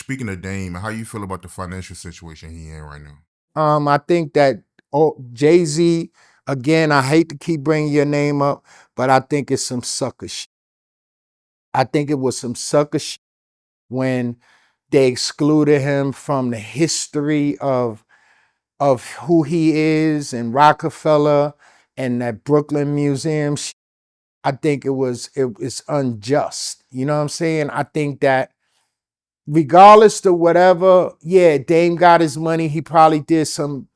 speaking of Dame, how you feel about the financial situation he in right now? I think that Jay-Z, again, I hate to keep bringing your name up, but I think it's some sucker shit. I think it was some sucker shit when they excluded him from the history of who he is and Rockefeller and that Brooklyn Museum. I think it's unjust. You know what I'm saying? I think that regardless to whatever, yeah, Dame got his money. He probably did some,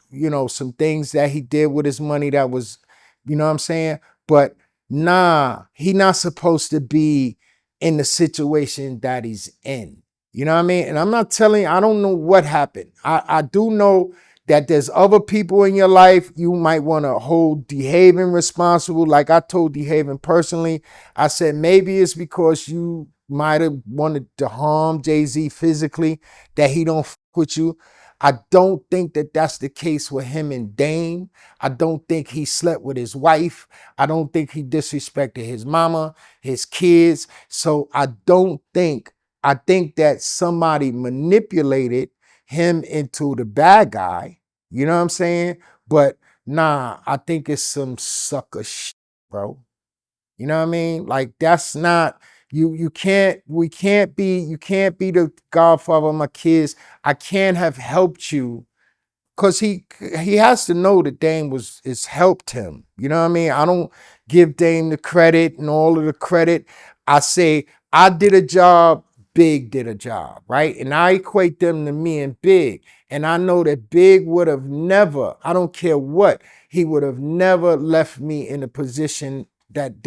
some things that he did with his money that was, you know what I'm saying? But nah, he not supposed to be in the situation that he's in. You know what I mean? And I'm not telling you, I don't know what happened. I do know that there's other people in your life you might want to hold DeHaven responsible. Like I told DeHaven personally, I said maybe it's because you might have wanted to harm Jay-Z physically, that he don't fuck with you. I don't think that that's the case with him and Dame. I don't think he slept with his wife. I don't think he disrespected his mama, his kids. So I think that somebody manipulated him into the bad guy. You know what I'm saying? But nah, I think it's some sucker shit, bro. You know what I mean? Like that's not you can't you can't be the godfather of my kids. I can't have helped you because he has to know that Dame is helped him. You know what I mean? I don't give Dame the credit and all of the credit. I say I did a job, Big did a job, right? And I equate them to me and Big. And I know that Big would have never, I don't care what, he would have never left me in a position that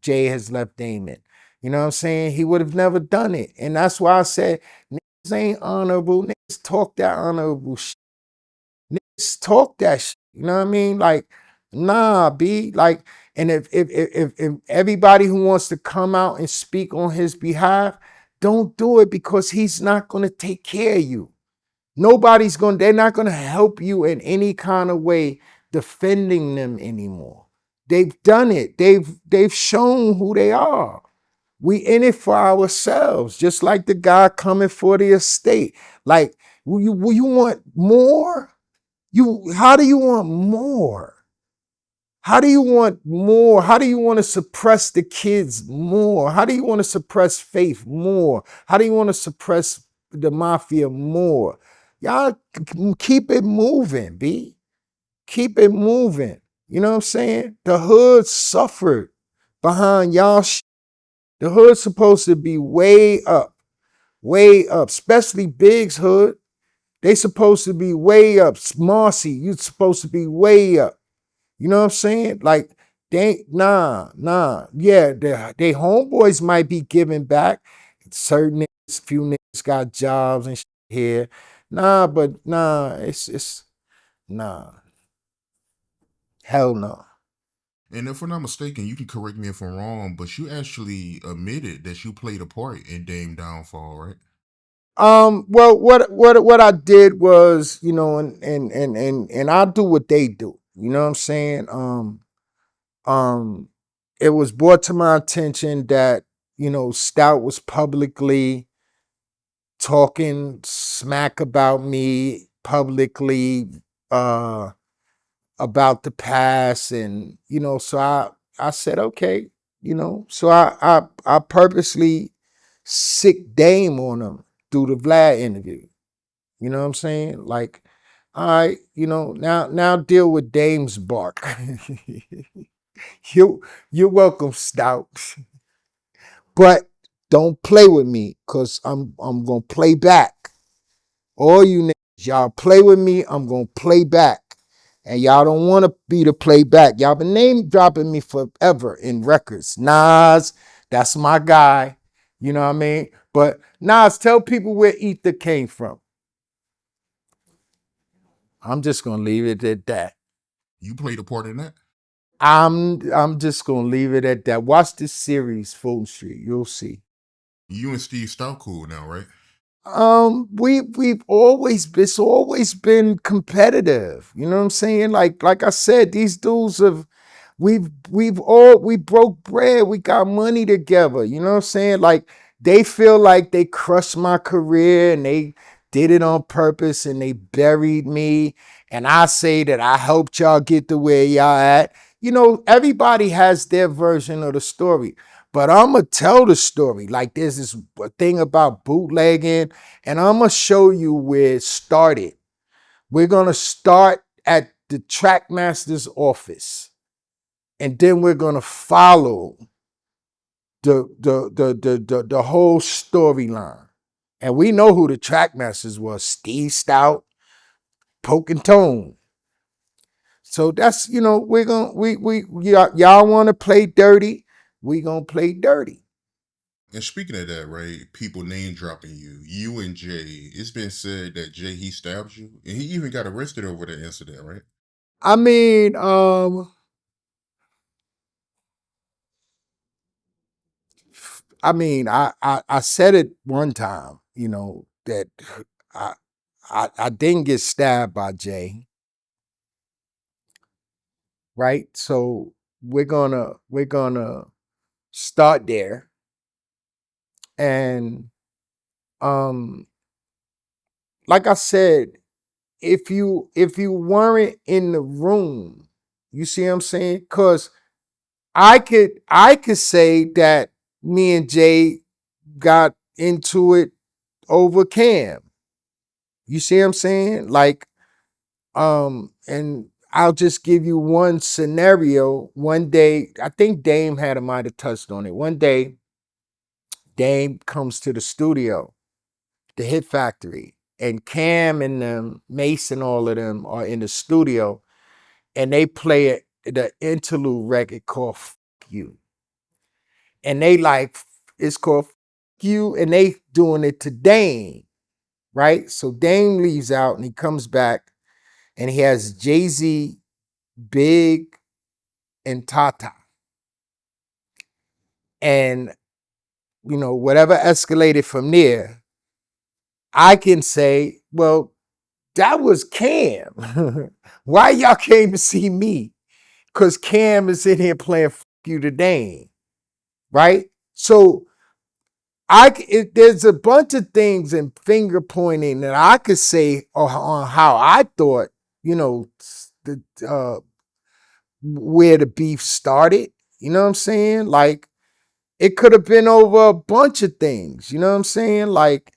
Jay has left Dame in. You know what I'm saying? He would have never done it. And that's why I said, niggas ain't honorable. Niggas talk that honorable shit. Niggas talk that shit. You know what I mean? Like, nah, B. Like, and if everybody who wants to come out and speak on his behalf, don't do it because he's not gonna take care of you. They're not gonna help you in any kind of way defending them anymore. They've done it. They've shown who they are. We in it for ourselves, just like the guy coming for the estate. Like, will you want more? How do you want more? How do you want more? How do you want to suppress the kids more? How do you want to suppress faith more? How do you want to suppress the mafia more? Y'all keep it moving, B. Keep it moving. You know what I'm saying? The hood suffered behind y'all. The hood's supposed to be way up, especially Big's hood. They supposed to be way up. Marcy, you supposed to be way up. You know what I'm saying? Like, nah. Yeah, they homeboys might be giving back. Certain niggas, few niggas got jobs and shit here. Nah, but nah, it's nah. Hell no. And if I'm not mistaken, you can correct me if I'm wrong, but you actually admitted that you played a part in Dame downfall, right? Well, what I did was, and I do what they do. You know what I'm saying? Um, it was brought to my attention that, Stout was publicly talking smack about me publicly, about the past, and so I said, okay, so I purposely sick Dame on him through the Vlad interview. You know what I'm saying? Like, all right, now deal with Dame's bark. You're welcome, Stout. But don't play with me, cause I'm gonna play back. All you niggas, y'all play with me, I'm gonna play back. And y'all don't want to be the playback. Y'all been name dropping me forever in records. Nas, that's my guy. You know what I mean? But Nas, tell people where Ether came from. I'm just gonna leave it at that. You played a part in that? I'm just gonna leave it at that. Watch this series, Full Street. You'll see. You and Steve Stout cool now, right? We've always it's always been competitive. You know what I'm saying? Like I said, these dudes have we broke bread. We got money together. You know what I'm saying? Like they feel like they crushed my career and they did it on purpose and they buried me. And I say that I helped y'all get to where y'all at. You know, everybody has their version of the story. But I'm going to tell the story. Like there's this thing about bootlegging, and I'm going to show you where it started. We're going to start at the Trackmaster's office, and then we're going to follow the whole storyline. And we know who the Trackmasters was: Steve Stout, Poke and Tone. So that's, you know, we're gonna y'all want to play dirty, we gonna play dirty. And speaking of that, right? People name dropping you, you and Jay. It's been said that Jay he stabbed you, and he even got arrested over that incident, right? I mean, I said it one time, you know, that I I didn't get stabbed by Jay, right? So we're gonna start there. And um like I said, if you weren't in the room, you see what I'm saying? Cause I could say that me and Jay got into it over Cam. You see what I'm saying? Like, and I'll just give you one scenario. One day, I think Dame might have touched on it. One day, Dame comes to the studio, the Hit Factory, and Cam and them, Mason, all of them are in the studio, and they play the interlude record called F You. And they like, it's called F You, and they doing it to Dame, right? So Dame leaves out and he comes back and he has Jay-Z, Big, and Tata. And, you know, whatever escalated from there, I can say, well, that was Cam. Why y'all came to see me? Because Cam is in here playing F You today, right? So there's a bunch of things and finger pointing that I could say on how I thought, you know, the where the beef started. You know what I'm saying? Like it could have been over a bunch of things. You know what I'm saying? Like,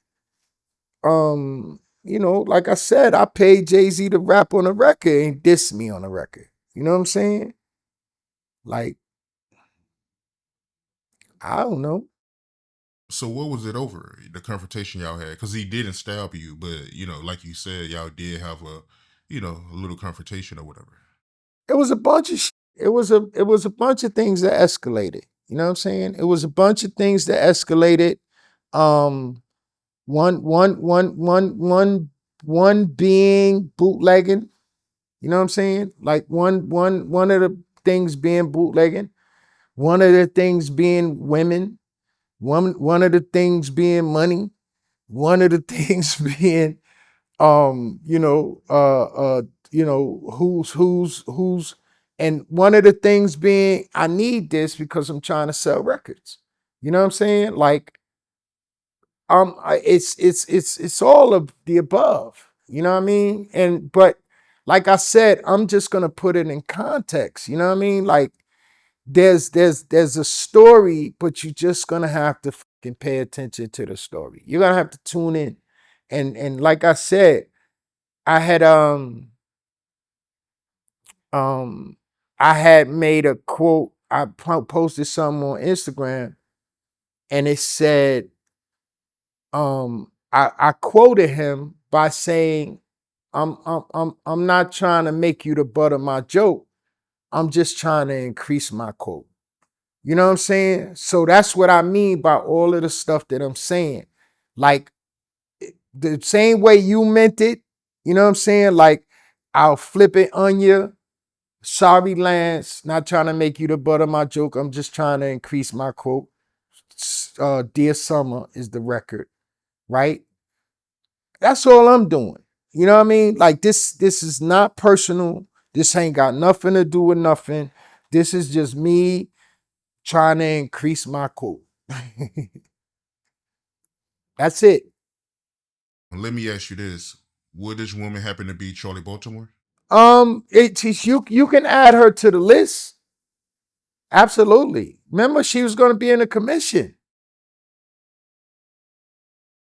you know, like I said, I paid Jay-Z to rap on a record and diss me on a record. You know what I'm saying? Like, I don't know. So what was it over? The confrontation y'all had, because he didn't stab you, but like you said, y'all did have a little confrontation or whatever. It was a bunch of it was a bunch of things that escalated. You know what I'm saying? It was a bunch of things that escalated. Um, one being bootlegging. You know what I'm saying? Like one of the things being bootlegging. One of the things being women. One of the things being money. One of the things being you know, who's, and one of the things being, I need this because I'm trying to sell records. You know what I'm saying? Like, it's all of the above. You know what I mean? And but like I said, I'm just gonna put it in context. You know what I mean? Like, there's a story, but you're just gonna have to fucking pay attention to the story. You're gonna have to tune in. And like I said, I had um I had made a quote. I posted something on Instagram, and it said I quoted him by saying, I'm not trying to make you the butt of my joke. I'm just trying to increase my quote. You know what I'm saying? So that's what I mean by all of the stuff that I'm saying. Like, the same way you meant it, you know what I'm saying? Like, I'll flip it on you. Sorry, Lance. Not trying to make you the butt of my joke. I'm just trying to increase my quote. Dear Summer is the record, right? That's all I'm doing. You know what I mean? Like, this is not personal. This ain't got nothing to do with nothing. This is just me trying to increase my quote. That's it. Let me ask you this: would this woman happen to be Charlie Baltimore? You can add her to the list. Absolutely. Remember, she was going to be in a commission.